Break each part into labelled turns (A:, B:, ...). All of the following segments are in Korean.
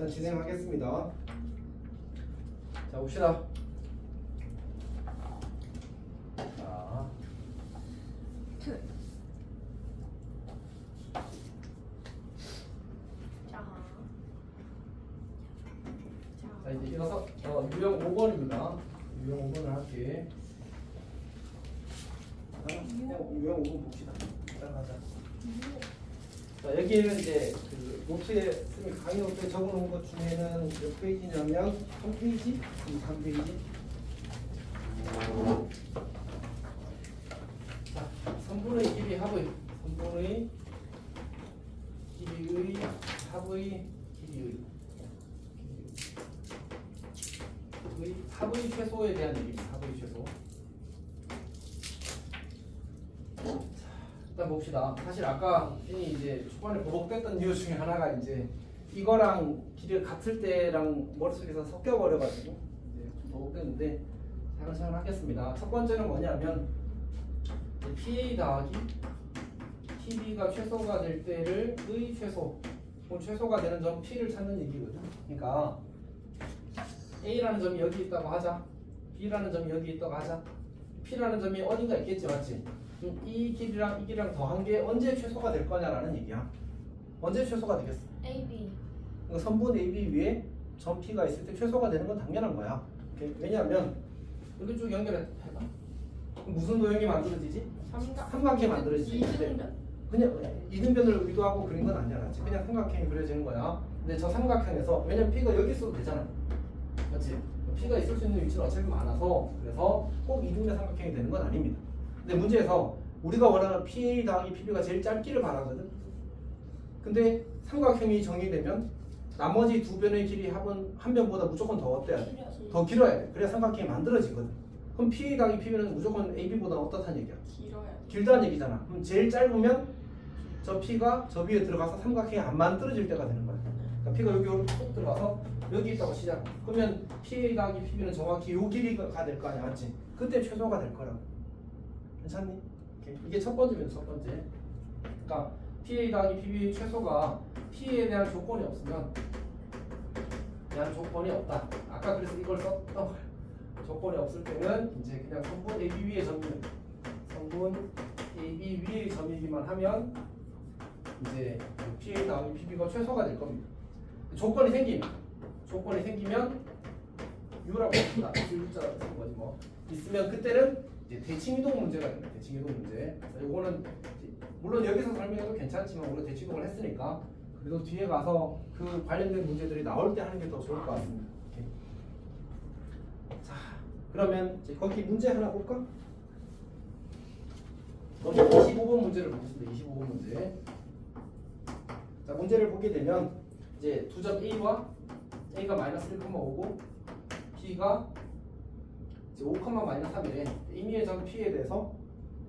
A: 일단 진행하겠습니다. 자, 봅시다. 자, 이제 일어서 유형 5번입니다. 유형 5번을 할게. 유형 5번 봅시다. 따라가자. 자, 여기에는 이제 그 노트에 강의 노트에 적어놓은 것 중에는 몇 페이지냐면 3페이지, 3페이지. 자, 3분의 길이 합의, 3분의 길이의 합의, 길이의 합의 최소에 대한 얘기입니다. 합의 최소. 일단 봅시다. 사실 아까 이제 초반에 버벅댔던 이유 중에 하나가 이제 이거랑 길이가 같을 때랑 머릿속에서 섞여버려가지고 이제 좀 버벅댔는데 차근차근 하겠습니다. 첫 번째는 뭐냐면 PA 더하기 PB가 최소가 될 때를 의 최소, 최소가 되는 점 P를 찾는 얘기거든. 그러니까 A라는 점이 여기 있다고 하자. B라는 점이 여기 있다고 하자. P라는 점이 어딘가 있겠지, 맞지? 이 길이랑 이 길이랑 더한 게 언제 최소가 될 거냐라는 얘기야. 언제 최소가 되겠어?
B: AB.
A: 선분 AB 위에 점 P가 있을 때 최소가 되는 건 당연한 거야. 왜냐하면 여기 쭉 연결해봐. 무슨 도형이 만들어지지? 삼각형이 만들어지지. 그냥 이등변을 의도하고 그린 건 아니야. 그냥 삼각형이 그려지는 거야. 근데 저 삼각형에서 왜냐면 P가 여기 있어도 되잖아. 그렇지? P가 있을 수 있는 위치는 어차피 많아서 그래서 꼭 이등변 삼각형이 되는 건 아닙니다. 근데 문제에서 우리가 원하는 PA 더하기 PB가 제일 짧기를 바라거든. 근데 삼각형이 정의되면 나머지 두 변의 길이 합은 한 변보다 무조건 더 어때야 돼? 더 길어야 돼. 그래야 삼각형이 만들어지거든. 그럼 PA 더하기 PB는 무조건 AB보다 어떻다는 얘기야? 길다는 얘기잖아. 그럼 제일 짧으면 저 P가 저 위에 들어가서 삼각형이 안 만들어질 때가 되는 거야. 그러니까 P가 여기 쏙 들어가서 여기 있다고 시작. 그러면 PA 더하기 PB는 정확히 요 길이가 될 거 아니야, 맞지? 그때 최소가 될 거라고. 괜찮니? 이게 첫 번째면 첫 번째. 그러니까 PA 더하기 PB 최소가 P에 대한 조건이 없으면 조건이 없다. 아까 그래서 이걸 썼던 거야. 조건이 없을 때는 이제 그냥 선분 AB 위의 점이면 선분 AB 위의 점이기만 하면 이제 PA 더하기 PB가 최소가 될 겁니다. 조건이 생기면 U라고 합니다. U자라고 쓰는 거지 뭐. 있으면 그때는 이제 대칭이동 문제가 됩니다. 대칭이동 문제. 이거는 물론 여기서 설명해도 괜찮지만 우리가 대칭이동을 했으니까 그래도 뒤에 가서 그 관련된 문제들이 나올 때 하는 게 더 좋을 것 같습니다. 오케이. 자, 그러면 이제 거기 문제 하나 볼까? 거기 25번 문제를 보겠습니다. 25번 문제. 자, 문제를 보게 되면 이제 두 점 A와 A가 마이너스 1,5고 B가 5,-3이래. 임의의 점 P에 대해서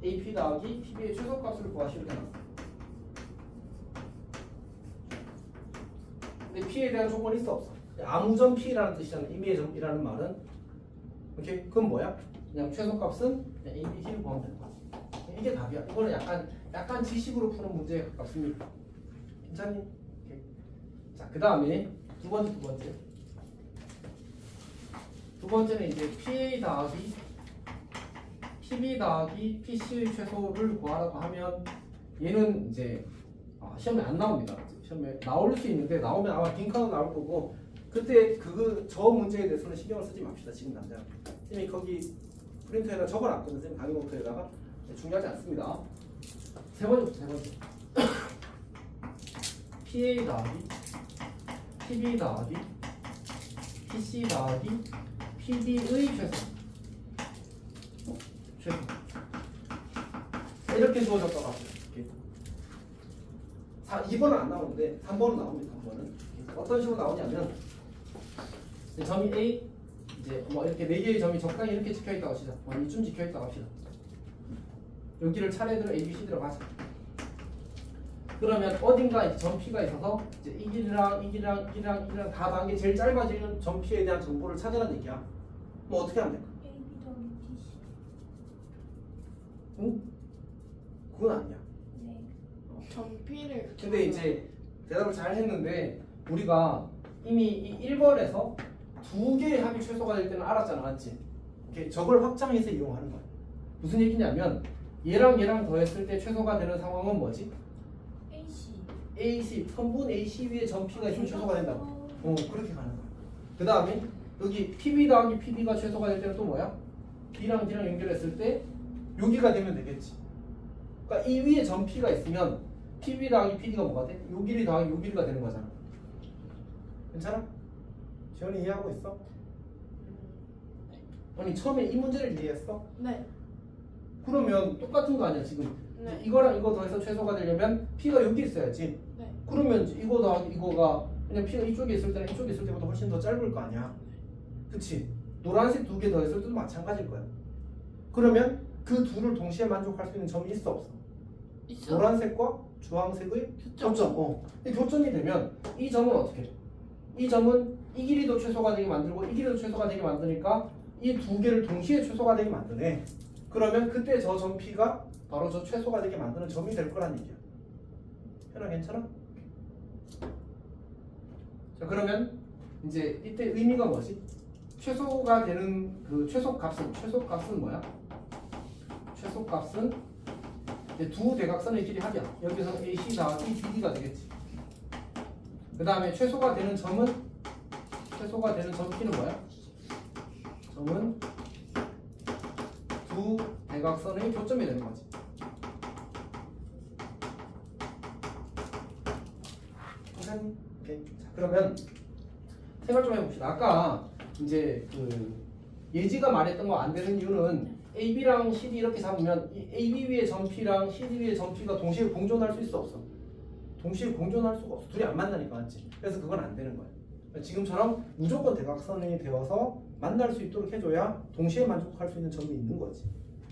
A: AP 더하기 PB의 최소값을 구하시오 이렇게 해놨어. 근데 P에 대한 조건이 있어 없어? 아무 점 P라는 뜻이잖아. 임의의 점이라는 말은. 오케이? 그건 뭐야? 그냥 최소값은 그냥 AP, T를 구하면 되는 거야. 이게 답이야. 이거는 약간 지식으로 푸는 문제에 가깝습니다. 괜찮니? 오케이. 자, 그 다음에 두 번째는 이제 PA 더하기 PB 더하기 PC의 최소를 구하라고 하면 얘는 이제 시험에 안 나옵니다. 시험에 나올 수 있는데 나오면 아마 빈칸으로 나올 거고 그때 저 문제에 대해서는 신경을 쓰지 맙시다. 지금 당장 쌤이 거기 프린터에다 적어놨거든. 쌤 강의 노트에다가 중요하지 않습니다. 세 번째 PA 더하기 PB 더하기 PC 더하기 PB의 최소. 이렇게 주어졌다고 합니다. 2번은 안 나오는데 3번은 나옵니다. 3번은 어떤 식으로 나오냐면 점이 A 이제 뭐 이렇게 4개의 점이 적당히 이렇게 찍혀있다고 합시다. 이쯤 찍혀있다고 합시다. 여기를 차례대로 A, B, C 들어가자. 그러면 어딘가 이제 점 P가 있어서 이제 이 길이랑 다 더한 게 제일 짧아지는 점 P에 대한 정보를 찾으라는 얘기야. 뭐 어떻게 하면 될까?
B: A, B 더하기 DC.
A: 응? 그건 아니야.
B: 점 P를.
A: 근데 이제 대답을 잘 했는데 우리가 이미 이 1번에서 두 개의 합이 최소가 될 때는 알았잖아, 맞지? 이렇게 저걸 확장해서 이용하는 거야. 무슨 얘기냐면 얘랑 얘랑 더했을 때 최소가 되는 상황은 뭐지? AC 선분 AC 위에 점 P가 있으면 최소가 된다고. 그렇게 가는 거야. 그 다음에 여기 PB 더하기 PB가 최소가 될 때는 또 뭐야? B랑 D랑 연결했을 때 여기가 되면 되겠지. 그러니까 이 위에 점 P가 있으면 PB 더하기 PD가 뭐가 돼? 요 길이 더하기 요 길이가 되는 거잖아. 괜찮아? 지원이 이해하고 있어? 아니 처음에 이 문제를 이해했어?
B: 네.
A: 그러면 똑같은 거 아니야 지금?
B: 네.
A: 이거랑 이거 더해서 최소가 되려면 P가 여기 있어야지.
B: 네.
A: 그러면 이거 더하기 이거가 그냥 P가 이쪽에 있을 때는 이쪽에 있을 때보다 훨씬 더 짧을 거 아니야. 그치? 노란색 두 개 더했을 때도 마찬가지일 거야. 그러면 그 둘을 동시에 만족할 수 있는 점이 있어 없어?
B: 있어.
A: 노란색과 주황색의
B: 교점.
A: 교점. 이 교점이 되면 이 점은 어떻게 돼? 이 점은 이 길이도 최소가 되게 만들고 이 길이도 최소가 되게 만드니까 이 두 개를 동시에 최소가 되게 만드네. 그러면 그때 저 점 P가 바로 저 최소가 되게 만드는 점이 될 거란 얘기야. 현아 괜찮아? 자 그러면 이제 이때 의미가 뭐지? 최소가 되는 그 최소값은 뭐야? 최소값은 이제 두 대각선의 길이 합이야. 여기서 AC 더하기 BD가 되겠지. 그 다음에 최소가 되는 점 P는 뭐야? 점은 두 대각선의 교점이 되는 거지. 오케이. 자, 그러면 생각 좀 해봅시다. 아까 이제 그 예지가 말했던 거 안 되는 이유는 AB랑 CD 이렇게 잡으면 이 AB 위에 점 P랑 CD 위에 점 P가 동시에 공존할 수 있어 없어? 동시에 공존할 수가 없어. 둘이 안 만나니까 맞지? 그래서 그건 안 되는 거야. 지금처럼 무조건 대각선이 되어서 만날 수 있도록 해줘야 동시에 만족할 수 있는 점이 있는 거지.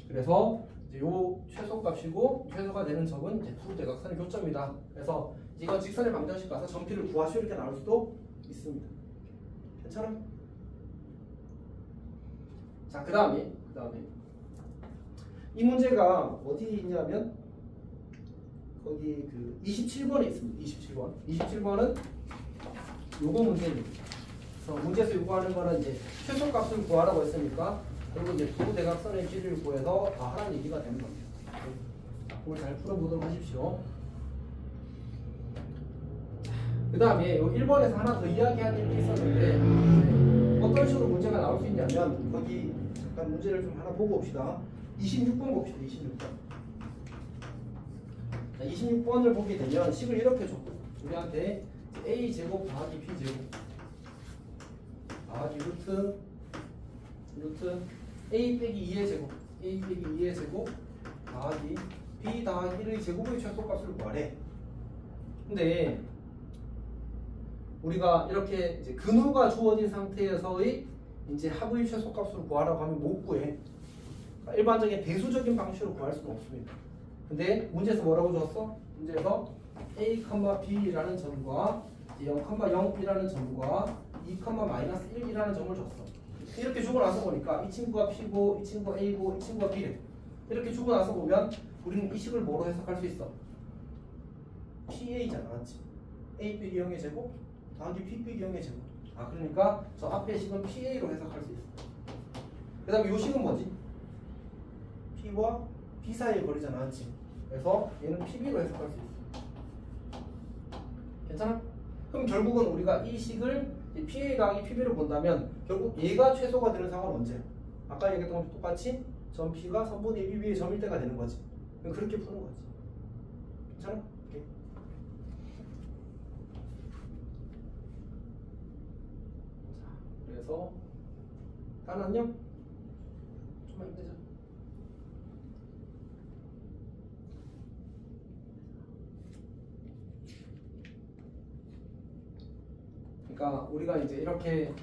A: 그래서 이제 요 최소값이고 최소가 되는 점은 이제 두 대각선의 교점이다. 그래서 이건 직선의 방정식 가서 점 P를 구하시오 이렇게 나올 수도 있습니다. 괜찮아? 자, 그 다음에 이 문제가 어디 있냐면 거기 그 27번에 있습니다. 27번은 요거 문제입니다. 그래서 문제에서 요구하는 거는 이제 최소값을 구하라고 했으니까 그리고 이제 두 대각선의 길이를 구해서 다 하라는 얘기가 되는 겁니다. 그걸 잘 풀어보도록 하십시오. 그 다음에 요 1번에서 하나 더 이야기하는 게 있었는데 어떤 식으로 문제가 나올 수 있냐면 거기 잠깐 문제를 좀 하나 보고 봅시다. 26번 봅시다. 26번을 보게 되면 식을 이렇게 줬고 우리한테 a제곱 더하기 b제곱 더하기 루트 a 빼기 2의 제곱 더하기 b 더하기 1의 제곱의 최소값을 구하래. 근데 우리가 이렇게 이제 근호가 주어진 상태에서의 이제 합의 최소값을 구하라고 하면 못 구해. 그러니까 일반적인 대수적인 방식으로 구할 수는 없습니다. 근데 문제에서 뭐라고 줬어? 문제에서 a, b라는 점과 0,0이라는 점과 2,-1이라는 점을 줬어. 이렇게 주고 나서 보니까 이 친구가 P고 이 친구가 A고 이 친구가 B래. 이렇게 주고 나서 보면 우리는 이 식을 뭐로 해석할 수 있어? PA잖아, 맞지? A 빼기 0의 제곱 더하기 P 빼기 0의 제곱. 아, 그러니까 저 앞에 식은 PA로 해석할 수 있어. 그 다음에 이 식은 뭐지? P와 B 사이의 거리잖아, 맞지? 그래서 얘는 PB로 해석할 수 있어. 괜찮아? 그럼 결국은 우리가 이 식을 PA 더하기 PB로 본다면 결국 얘가 최소가 되는 상황은 언제야? 아까 얘기했던 것도 똑같이 점 P가 선분 ABB의 점일 때가 되는 거지. 그럼 그렇게 푸는 거지. 괜찮아? 오케이. 자, 그래서 단 안녕? 좀만 힘내자. 그러니까 우리가 이제 이렇게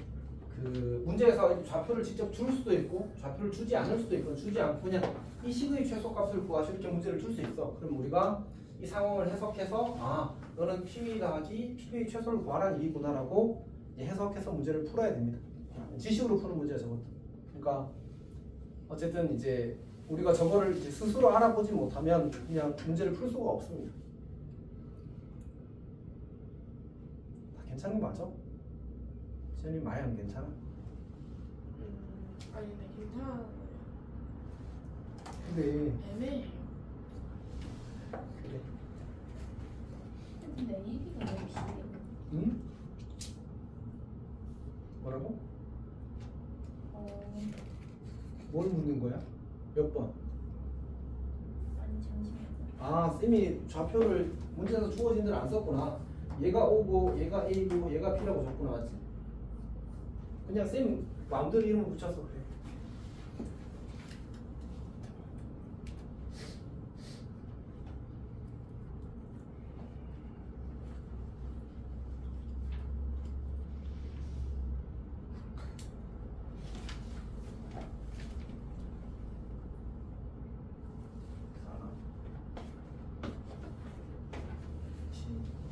A: 그 문제에서 좌표를 직접 줄 수도 있고 좌표를 주지 않을 수도 있고 주지 않고 그냥 이 식의 최소값을 구하시오 이렇게 문제를 줄 수 있어. 그럼 우리가 이 상황을 해석해서 아 너는 PB 더하기 PB의 최소를 구하라는 얘기구나라고 해석해서 문제를 풀어야 됩니다. 지식으로 푸는 문제야 저것도. 그러니까 어쨌든 이제 우리가 저거를 이제 스스로 알아보지 못하면 그냥 문제를 풀 수가 없습니다. 다 괜찮은 거 맞아? 쌤이 많이 안 괜찮아?
B: 아니 네 괜찮아요.
A: 근데
B: 애매해요.
A: 그래.
C: 근데 AB가 왜 비례?
A: 응? 뭐라고? 뭘 묻는 거야? 몇 번?
C: 아니 잠시만요.
A: 아, 쌤이 좌표를 문제에서 주어진 대로 안 썼구나. 얘가 O고 얘가 A고 얘가 P라고 줬구나, 맞지? 그냥 쌤 마음대로 이름을 붙여서 그래.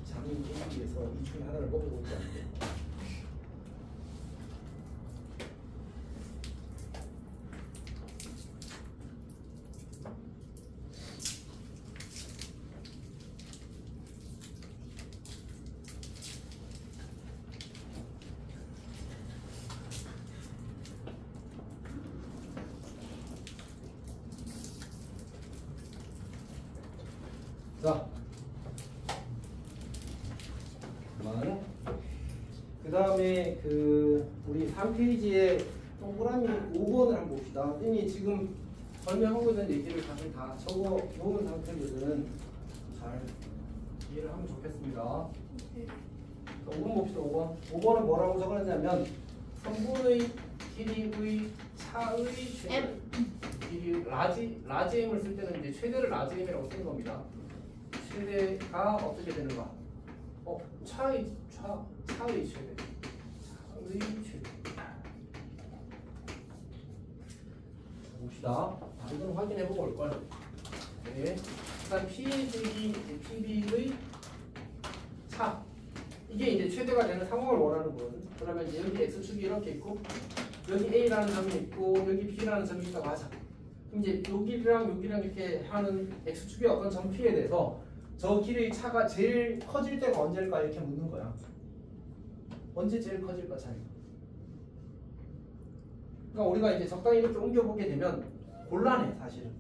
A: 장인 A에서 이 중에 하나를 뽑아보지 않게. 자, 그만. 그 다음에 우리 3페이지에 동그라미 5번을 한번 봅시다. 쌤이 지금 설명하고 있는 얘기를 사실 다 적어 놓은 상태거든. 잘 이해를 하면 좋겠습니다.
B: 네.
A: 5번 봅시다. 5번. 5번은 뭐라고 적어놨냐면 성분의 길이의 차의 최대.
B: M.
A: 길이 라지 M을 쓸 때는 이제 최대를 라지 M이라고 쓰는 겁니다. 최대가 어떻게 되는가? 차의 최대. 차의 최대. 봅시다. 이건 확인해보고 올걸. 네. 일단 PB의 차. 이게 이제 최대가 되는 상황을 원하는 거거든. 그러면 이제 여기 X축이 이렇게 있고, 여기 A라는 점이 있고, 여기 B라는 점이 있다고 하자. 그럼 이제 여기랑 여기랑 이렇게 하는 X축의 어떤 점 P에 대해서 저 길의 차가 제일 커질 때가 언제일까 이렇게 묻는 거야. 언제 제일 커질까 차이가. 그러니까 우리가 이제 적당히 이렇게 옮겨보게 되면 곤란해 사실은.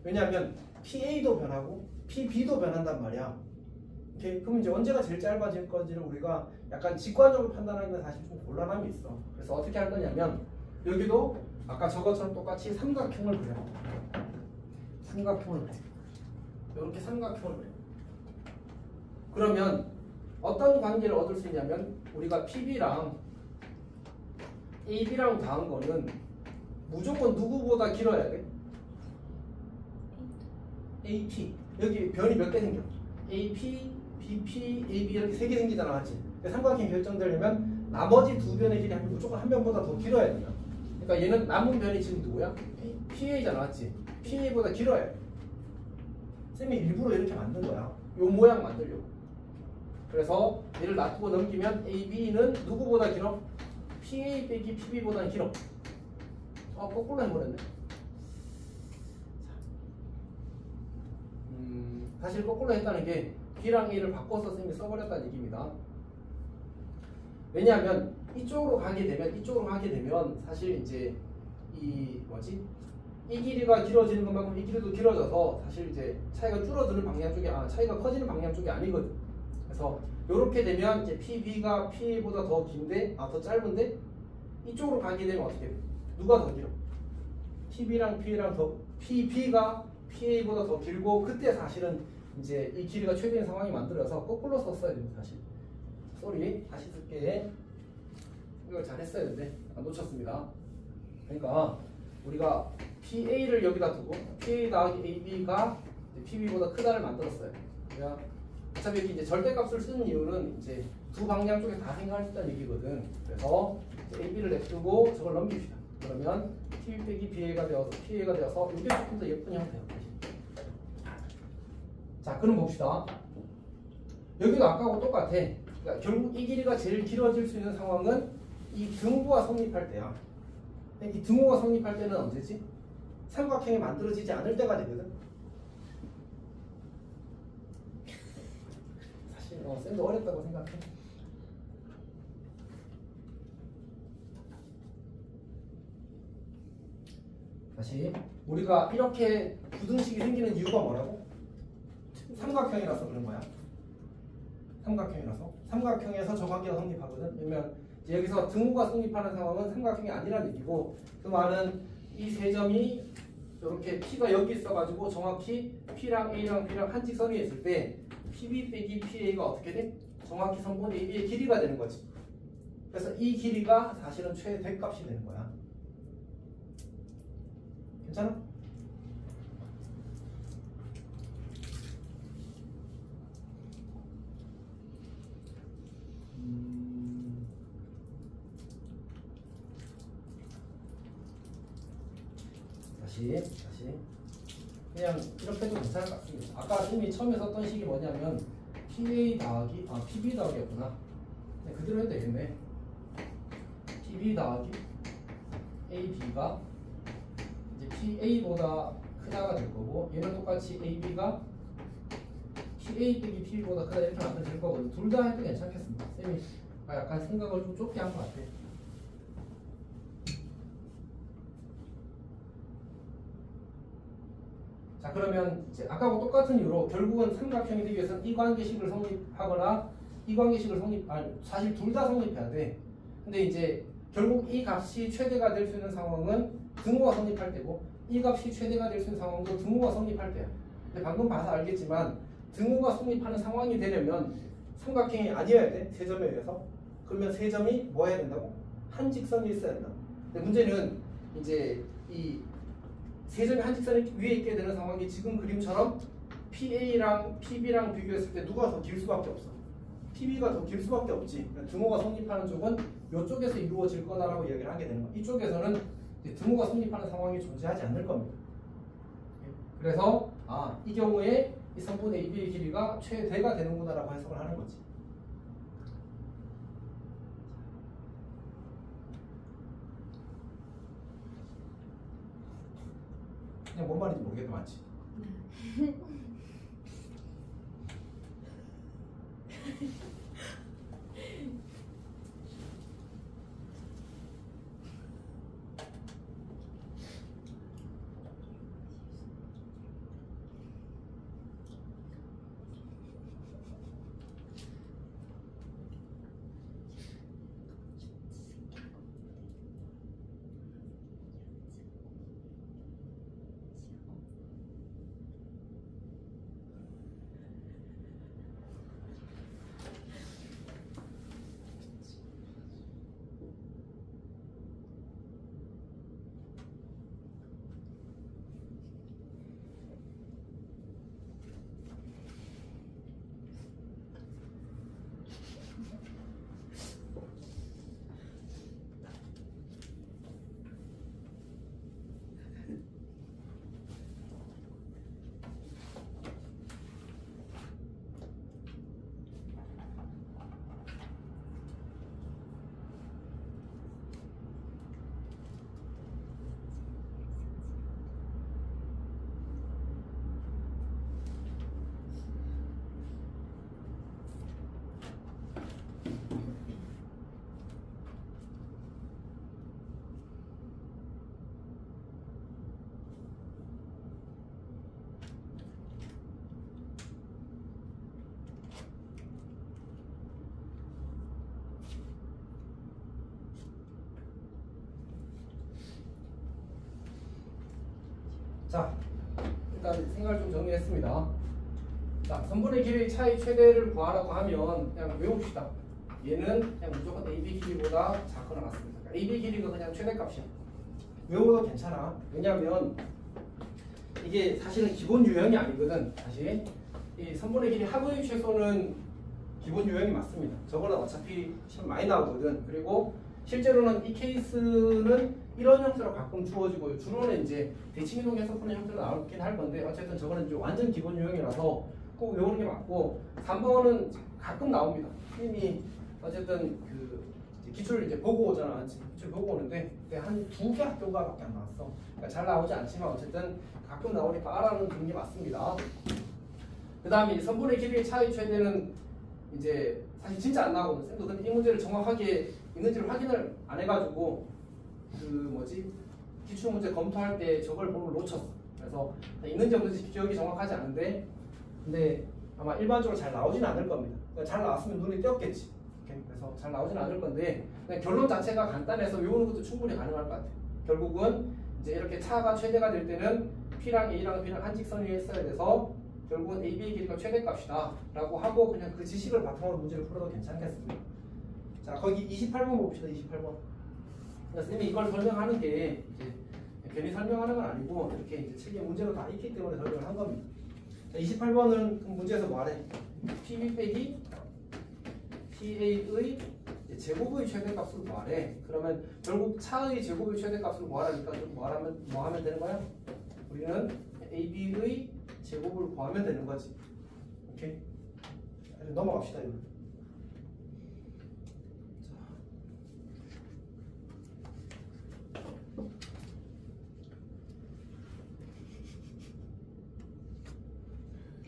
A: 왜냐하면 PA도 변하고 PB도 변한단 말이야. 오케이? 그럼 이제 언제가 제일 짧아질 건지를 우리가 약간 직관적으로 판단하기는 사실 좀 곤란함이 있어. 그래서 어떻게 할 거냐면 여기도 아까 저것처럼 똑같이 삼각형을 그려. 삼각형을 그려. 이렇게 삼각형을 그려. 그러면 어떤 관계를 얻을 수 있냐면 우리가 PB랑 AB랑 더한 거는 무조건 누구보다 길어야 돼? AP. 여기 변이 몇 개 생겨? AP, BP, AB 이렇게 세 개 생기잖아, 맞지? 삼각형이 결정되려면 나머지 두 변의 길이 무조건 한 변보다 더 길어야 된다. 그러니까 얘는 남은 변이 지금 누구야? PA잖아, 맞지? PA보다 길어야 돼. 쌤이 일부러 이렇게 만든 거야. 요 모양 만들려고. 그래서 얘를 놔두고 넘기면 AB는 누구보다 길어? PA 빼기 PB보다는 길어. 거꾸로 해버렸네. 사실 거꾸로 했다는 게 B랑 A를 바꿔서 쌤이 써버렸다는 얘기입니다. 왜냐하면 이쪽으로 가게 되면 사실 이제 이 길이가 길어지는 것만큼 이 길이도 길어져서 사실 이제 차이가 줄어드는 방향 쪽이 차이가 커지는 방향 쪽이 아니거든. 그래서 이렇게 되면 이제 PB가 PA보다 더 긴데 더 짧은데 이쪽으로 가게 되면 어떻게 돼? 누가 더 길어? PB랑 PA랑 PB가 PA보다 더 길고 그때 사실은 이제 이 길이가 최대인 상황이 만들어서 거꾸로 썼어야 됩니다. 사실. 쏘리 다시 쓸게. 이걸 잘 했어야 되는데 놓쳤습니다. 그러니까 우리가 PA를 여기다 두고 PA 더하기 AB가 PB보다 크다를 만들었어요. 그러니까 어차피 여기 이제 절대값을 쓰는 이유는 이제 두 방향 쪽에 다 생각할 수 있다는 얘기거든. 그래서 AB를 냅두고 저걸 넘깁시다. 그러면 PB 빼기 PA가 되어서 이게 조금 더 예쁜 형태예요. 자, 그럼 봅시다. 여기도 아까하고 똑같아. 그러니까 결국 이 길이가 제일 길어질 수 있는 상황은 이 등호가 성립할 때야. 이 등호가 성립할 때는 언제지? 삼각형이 만들어지지 않을 때가 되거든. 사실 쌤도 어렵다고 생각해. 다시 우리가 이렇게 부등식이 생기는 이유가 뭐라고? 삼각형이라서 그런 거야. 삼각형이라서. 삼각형에서 저 관계가 성립하거든. 그러면 여기서 등호가 성립하는 상황은 삼각형이 아니라는 얘기고, 그 말은 이 세 점이 이렇게 P가 여기 있어가지고 정확히 P랑 A랑 B랑 한 직선에 있을 때 PB 빼기 PA가 어떻게 돼? 정확히 선분 AB의 길이가 되는 거지. 그래서 이 길이가 사실은 최대값이 되는 거야. 괜찮아? 다시 그냥 이렇게 해도 괜찮을 것 같습니다. 아까 이미 처음에 썼던 식이 뭐냐면 PA 더하기 PB 더하기였구나. 그대로 해도 되겠네. PB 더하기 AB가 이제 PA보다 크다가 될 거고, 얘는 똑같이 AB가 PA 빼기 PB보다 크다 이렇게 만들면 될 거거든. 둘 다 해도 괜찮겠습니다. 쌤이 약간 생각을 좀 좁게 한 것 같아. 자, 그러면 이제 아까하고 똑같은 이유로 결국은 삼각형이 되기 위해서는 이 관계식을 성립하거나 이 관계식을 사실 둘 다 성립해야 돼. 근데 이제 결국 이 값이 최대가 될 수 있는 상황은 등호가 성립할 때고, 이 값이 최대가 될 수 있는 상황도 등호가 성립할 때야. 근데 방금 봐서 알겠지만 등호가 성립하는 상황이 되려면 삼각형이 아니어야 돼. 세 점에 의해서. 그러면 세 점이 뭐 해야 된다고? 한 직선이 있어야 된다. 근데 문제는 이제 이 세 점이 한 직선 위에 있게 되는 상황이 지금 그림처럼 PA랑 PB랑 비교했을 때 누가 더 길 수밖에 없어. PB가 더 길 수밖에 없지. 그러니까 등호가 성립하는 쪽은 이쪽에서 이루어질 거다라고 이야기를 하게 되는 거야. 이쪽에서는 등호가 성립하는 상황이 존재하지 않을 겁니다. 그래서 이 경우에 이 성분의 AB의 길이가 최대가 되는구나라고 해석을 하는 거지. 그냥 뭔 말인지 모르겠다, 맞지? 자, 일단 생각을 좀 정리했습니다. 자, 선분의 길이의 차이 최대를 구하라고 하면 그냥 외웁시다. 얘는 그냥 무조건 AB 길이보다 작거나 같습니다. 그러니까 AB 길이가 그냥 최대값이야. 외워도 괜찮아. 왜냐하면 이게 사실은 기본 유형이 아니거든. 다시 이 선분의 길이 합의 최소는 기본 유형이 맞습니다. 저거는 어차피 시험 많이 나오거든. 그리고 실제로는 이 케이스는 이런 형태로 가끔 주어지고, 주로는 이제 대칭이동해서 푸는 형태로 나오긴 할 건데, 어쨌든 저거는 이제 완전 기본 유형이라서 꼭 외우는 게 맞고, 3번은 가끔 나옵니다. 이미 어쨌든 그 기출 이제 보고 오잖아. 기출 보고 오는데 한 2개 학교가밖에 안 나왔어. 그러니까 잘 나오지 않지만 어쨌든 가끔 나오니까 알아는 게 맞습니다. 그 다음에 선분의 길이의 차이 최대는 이제 사실 진짜 안 나오거든. 쌤도 근데 이 문제를 정확하게 있는지를 확인을 안 해가지고 그 뭐지 기출문제 검토할 때 저걸 보면 놓쳤어. 그래서 있는지 없는지 기억이 정확하지 않은데 근데 아마 일반적으로 잘 나오진 않을 겁니다. 그러니까 잘 나왔으면 눈에 띄었겠지. 오케이? 그래서 잘 나오진 않을 건데 그냥 결론 자체가 간단해서 외우는 것도 충분히 가능할 것 같아요. 결국은 이제 이렇게 차가 최대가 될 때는 P랑 A랑 B랑 한 직선 위에 있어야 돼서 결국은 A, B의 길이가 최대값이다 라고 하고 그냥 그 지식을 바탕으로 문제를 풀어도 괜찮겠습니다. 자, 거기 28번 봅시다. 28번. 선생님이 이걸 설명하는 게 이제 괜히 설명하는 건 아니고 이렇게 이제 책에 문제로 다 있기 때문에 설명을 한 겁니다. 자, 28번은 문제에서 뭐하래? PB 빼기 PA의 제곱의 최대값을 구하래. 그러면 결국 차의 제곱의 최대값을 구하라니까 뭐 하면 되는 거야? 우리는 AB의 제곱을 구하면 되는 거지. 오케이? 넘어갑시다. 이거.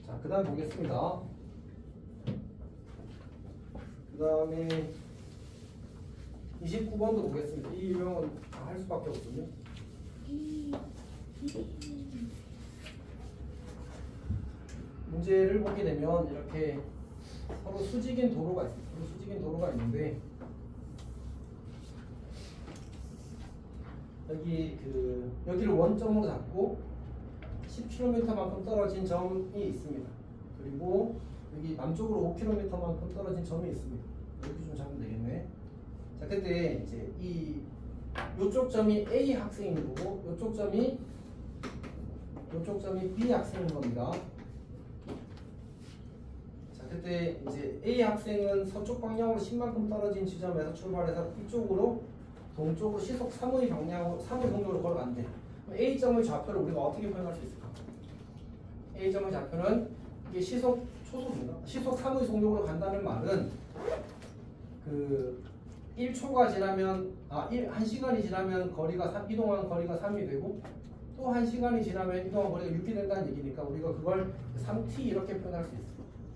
A: 자, 그 다음 보겠습니다. 그 다음에 29번도 보겠습니다. 이 유형은 다 할 수밖에 없군요. 문제를 보게 되면 이렇게 서로 수직인 도로가 있어요. 서로 수직인 도로가 있는데 여기를 원점으로 잡고 10km만큼 떨어진 점이 있습니다. 그리고 여기 남쪽으로 5km만큼 떨어진 점이 있습니다. 이렇게 좀 잡으면 되겠네. 자, 근데 이제 요쪽 점이 A 학생인 거고 요쪽 점이 B 학생인 겁니다. 자, 그때 이제 A 학생은 서쪽 방향으로 10만큼 떨어진 지점에서 출발해서 이쪽으로 동쪽으로 시속 3의 속력으로 걸어간대. A점의 좌표를 우리가 어떻게 표현할 수 있을까? A점의 좌표는 이게 시속 초속인가? 시속 3의 속력으로 간다는 말은 그 1초가 지나면 1시간이 지나면 이동한 거리가 3이 되고 또 1시간이 지나면 이동한 거리가 6이 된다는 얘기니까 우리가 그걸 3t 이렇게 표현할 수 있어.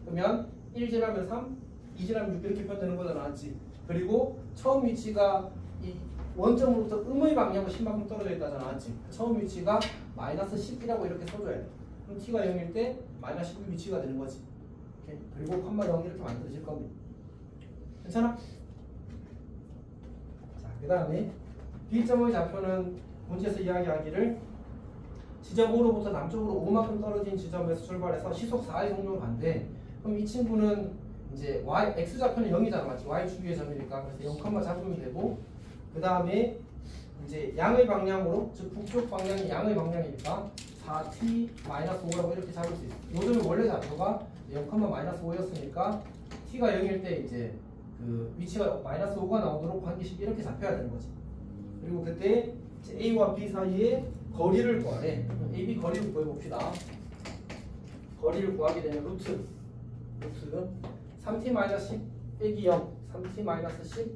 A: 그러면 1 지나면 3, 2 지나면 6 이렇게 표현되는 거잖아, 맞지? 그리고 처음 위치가 이 원점으로부터 음의 방향으로 10만큼 떨어져 있다잖아, 맞지? 처음 위치가 마이너스 10이라고 이렇게 써줘야 돼. 그럼 t가 0일 때 마이너스 10의 위치가 되는 거지. 오케이? 그리고 콤마 0 이렇게 만들어질 겁니다. 괜찮아? 자, 그 다음에 B점의 좌표는 문제에서 이야기하기를 지점 5로부터 남쪽으로 5만큼 떨어진 지점에서 출발해서 시속 4의 속력으로 간대. 그럼 이 친구는 이제 X 좌표는 0이잖아, 맞지? Y 주위의 점이니까 그래서 0, 잡으면 되고 그 다음에 이제 양의 방향으로, 즉 북쪽 방향이 양의 방향이니까 4t-5라고 이렇게 잡을 수 있어. 요즘 원래 좌표가 0,-5였으니까 t가 0일 때 이제 그 위치가 -5가 나오도록 반드시 이렇게 잡혀야 되는 거지. 그리고 그때 이제 A와 B 사이에 거리를 구하래. AB 거리를 구해봅시다. 거리를 구하게 되면 루트 3t-10 빼기 0, 3t-10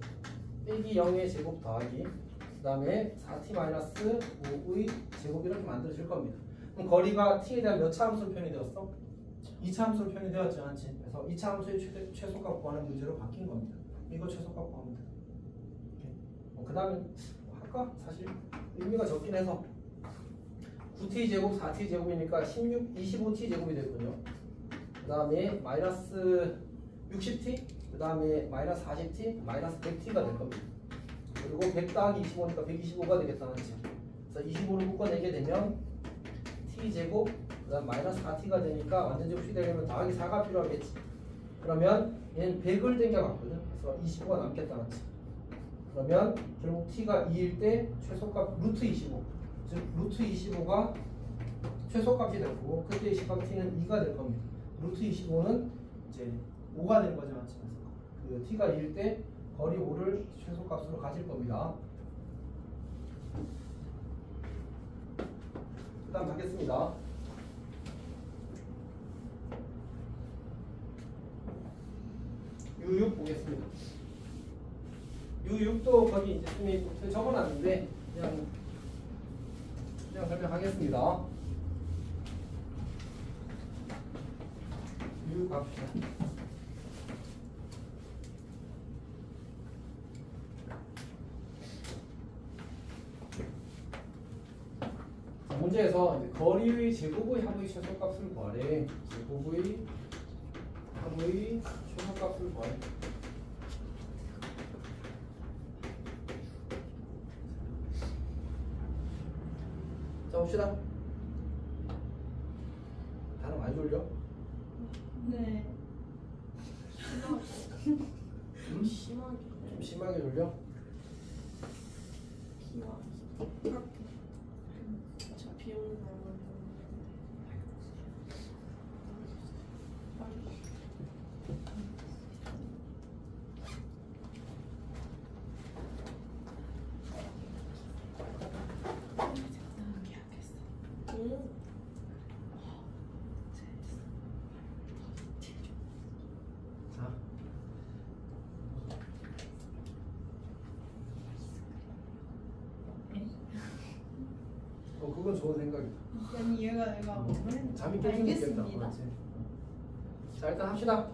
A: 빼기 0의 제곱 더하기 그 다음에 4t-5의 제곱 이렇게 만들어질 겁니다. 그럼 거리가 t에 대한 몇 차 함수로 표현이 되었어? 2차 함수로 표현이 되었지 않지? 그래서 2차 함수의 최소값 구하는 문제로 바뀐 겁니다. 이거 최소값 구하면 돼. 그 다음에 할까? 사실 의미가 적긴 해서 9t 제곱 4t 제곱이니까 25t 제곱이 되거든요. 그 다음에 마이너스 60t, 그 다음에 마이너스 40t, 마이너스 100t가 될 겁니다. 그리고 100 더하기 25니까 125가 되겠다, 맞지? 그래서 25를 묶어내게 되면 t 제곱, 그 다음 마이너스 4t가 되니까 완전 제곱이 되려면 더하기 4가 필요하겠지. 그러면 얘는 100을 땡겨갔거든. 그래서 25가 남겠다, 맞지? 그러면 결국 t가 2일 때 최소값 루트 25, 즉 루트 25가 최소값이 될 거고 그때 시각 t는 2가 될 겁니다. 루트 25는 이제 5가 된 거죠, 맞지? 그 t가 2일 때 거리 5를 최소값으로 가질 겁니다. 그 다음 가겠습니다. U6 보겠습니다. U6도 거기 이제 쌤이 적어놨는데 그냥 설명하겠습니다. U 갑시다. 문제에서 이제 거리의 제곱의 합의 최소값을 구하래. 제곱의 합의 최소값을 구하래. 자 봅시다. 단어 많이 졸려?
C: 네.
A: 음?
C: 심하게.
A: 좀 심하게 졸려?
C: 비와. 저 비오는 날만.
A: 자. 그건 좋은 생각이다.
C: 아니 얘가 내가
A: 잠이 깨지면 있겠다.
C: 알겠습니다.
A: 그렇지. 자 일단 합시다.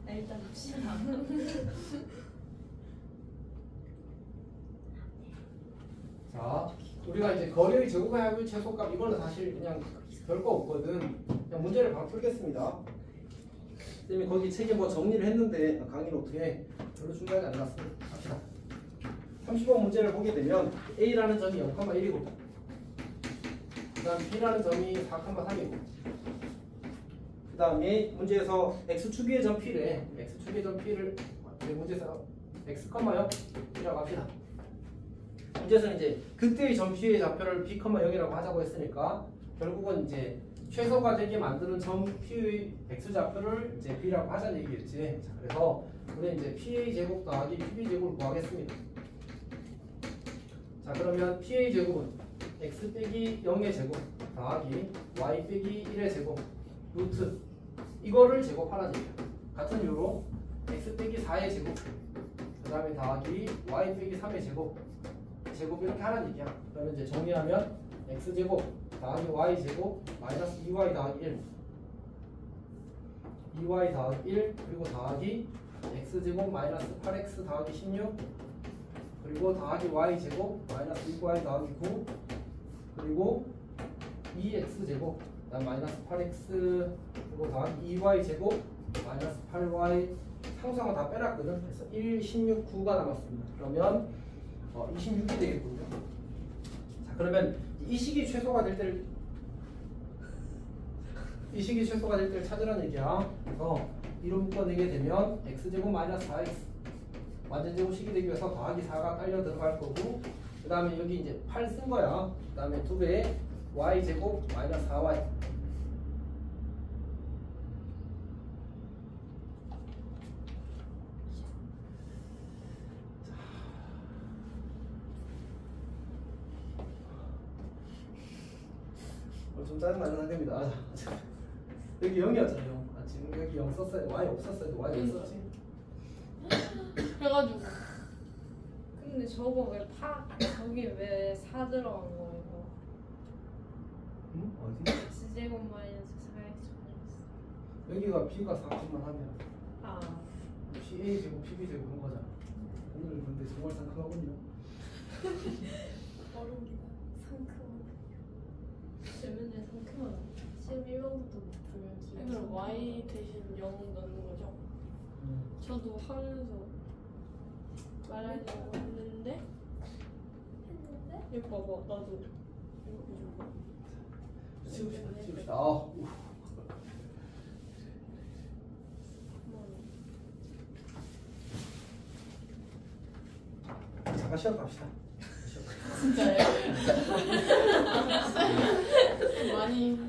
C: 일단 봅시다.
A: 자 우리가 이제 거리의 제곱의 합의 최소값 이거는 사실 그냥 별거 없거든. 그냥 문제를 바로 풀겠습니다. 선생님이 거기 책에 뭐 정리를 했는데 강의를 어떻게 해? 별로 중요하지 않았습니다. 합시다. 30번 문제를 보게 되면 A라는 점이 0,1이고 그 다음 B라는 점이 4,3이고 그 다음에 문제에서 X축의 점 P래. X축의 점 P를 문제에서 X, 0이라고 합시다. 문제에서는 이제 그때의 점 P의 좌표를 B, 0이라고 하자고 했으니까 결국은 이제 최소가 되게 만드는 점 P의 X 좌표를 이제 B라고 하자는 얘기겠지. 자, 그래서 우리는 이제 PA 제곱 더하기 PB 제곱을 구하겠습니다. 자 그러면 PA 제곱은 x 빼기 0의 제곱 더하기 y 빼기 1의 제곱 루트 이거를 제곱하라는 얘기야. 같은 이유로 x 빼기 4의 제곱 그 다음에 더하기 y 빼기 3의 제곱 이렇게 하라는 얘기야. 그러면 이제 정리하면 x 제곱 더하기 y 제곱 마이너스 2y 더하기 1 2y 더하기 1 그리고 더하기 x 제곱 마이너스 8x 더하기 16 그리고 더하기 y 제곱 마이너스 2y 더하기 9 그리고 2x 제곱 그다음 마이너스 8x 그리고 더하기 2y 제곱 마이너스 8y 상수항을 다 빼놨거든. 그래서 1, 16, 9가 남았습니다. 그러면 26이 되겠군요. 자 그러면 이 식이 최소가 될 때를 찾으라는 얘기야. 그래서 이로 묶어내게 되면 x제곱 마이너스 4x 완전제곱식이 되기 위해서 더하기 4가 딸려 들어갈 거고 그 다음에 여기 이제 8 쓴 거야. 그 다음에 2배에 y제곱 마이너스 4y 좀 짜증나는 상태입니다. 여기 0이었잖아요. 지금 여기 0 썼어야 돼. y 없었어야 돼. y 왜 썼지?
B: 해가지고 근데 저거 저기 왜 4 들어간 거예요?
A: 응? 어디?
B: x제곱 마이너스 4x
A: 여기가 b가 4만 하면
B: 아
A: PA 제곱 PB 제곱 그런 거잖아. 오늘 근데 정말 상큼하군요.
B: 어렵다 상큼하다 재밌네 상큼하다 11번부터 보면 그럼 y 대신 0 넣는 거죠? 저도 하면서 말하려고 했는데 이거 봐봐 나도 이거 해줘봐
A: 치웁시다. 잠깐 쉬었다 갑시다.
B: 진짜요? 많이